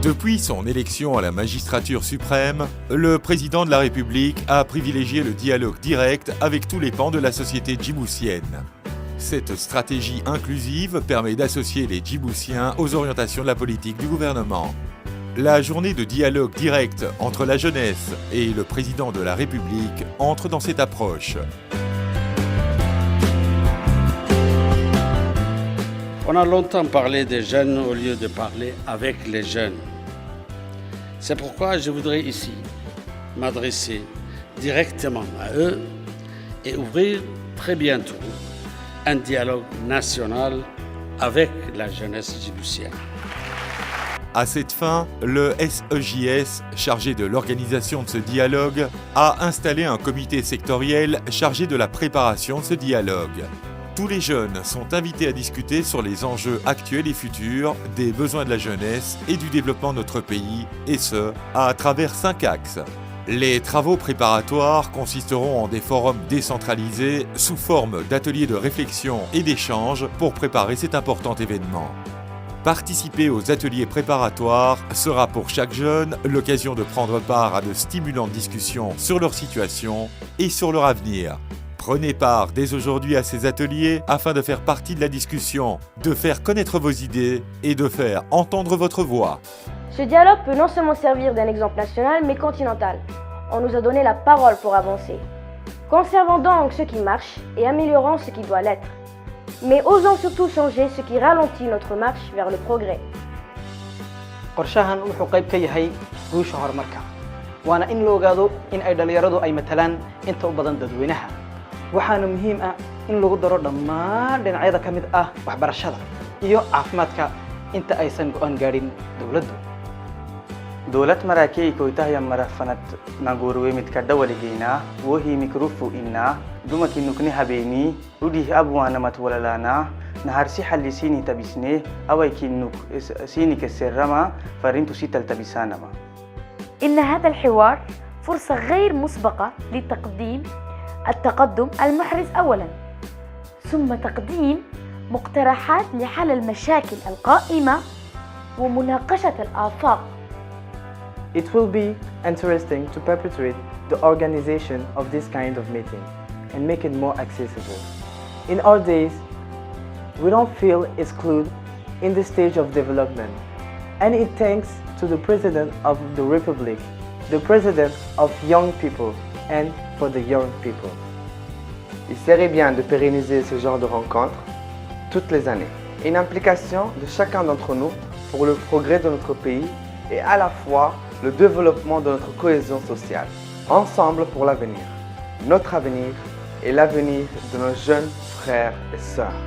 Depuis son élection à la magistrature suprême, le président de la République a privilégié le dialogue direct avec tous les pans de la société djiboutienne. Cette stratégie inclusive permet d'associer les Djiboutiens aux orientations de la politique du gouvernement. La journée de dialogue direct entre la jeunesse et le président de la République entre dans cette approche. On a longtemps parlé des jeunes au lieu de parler avec les jeunes. C'est pourquoi je voudrais ici m'adresser directement à eux et ouvrir très bientôt un dialogue national avec la jeunesse djiboutienne. À cette fin, le SEJS, chargé de l'organisation de ce dialogue, a installé un comité sectoriel chargé de la préparation de ce dialogue. Tous les jeunes sont invités à discuter sur les enjeux actuels et futurs, des besoins de la jeunesse et du développement de notre pays, et ce, à travers 5 axes. Les travaux préparatoires consisteront en des forums décentralisés sous forme d'ateliers de réflexion et d'échange pour préparer cet important événement. Participer aux ateliers préparatoires sera pour chaque jeune l'occasion de prendre part à de stimulantes discussions sur leur situation et sur leur avenir. Prenez part dès aujourd'hui à ces ateliers afin de faire partie de la discussion, de faire connaître vos idées et de faire entendre votre voix. Ce dialogue peut non seulement servir d'un exemple national mais continental. On nous a donné la parole pour avancer. Conservons donc ce qui marche et améliorons ce qui doit l'être. Mais osons surtout changer ce qui ralentit notre marche vers le progrès. qorshahan wuxuu qayb ka yahay guusha horumarka waana in la ogaado in ay dhalinyaradu ay matalaan inta u badan dadweynaha waxaana muhiim ah in lagu daro dhammaan dhinacyada ka mid ah waxbarashada iyo caafimaadka inta aysan go'aan gaadhin dawladdu دولت مراكي كويتها مرفنت نغوروي متكدا ولينا وهي ميكروفو إنا دومك نكني هبيني ودي أبوانا متوللانا نهارسي حلي سيني تبسني أو كينوك سيني كسرما فرنتو سيتل تبسانما. إن هذا الحوار فرصة غير مسبقة لتقديم التقدم المحرز أولاً، ثم تقديم مقترحات لحل المشاكل القائمة ومناقشة الآفاق. It will be interesting to perpetuate the organization of this kind of meeting and make it more accessible. In our days, we don't feel excluded in this stage of development, and it thanks to the President of the Republic, the President of young people, and for the young people. Il serait bien de pérenniser ce genre de rencontres toutes les années. Une implication de chacun d'entre nous pour le progrès de notre pays et à la fois le développement de notre cohésion sociale. Ensemble pour l'avenir. Notre avenir et l'avenir de nos jeunes frères et sœurs.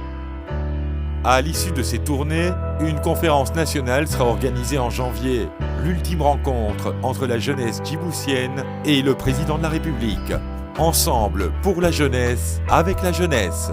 À l'issue de ces tournées, une conférence nationale sera organisée en janvier, l'ultime rencontre entre la jeunesse djiboutienne et le président de la République. Ensemble pour la jeunesse, avec la jeunesse.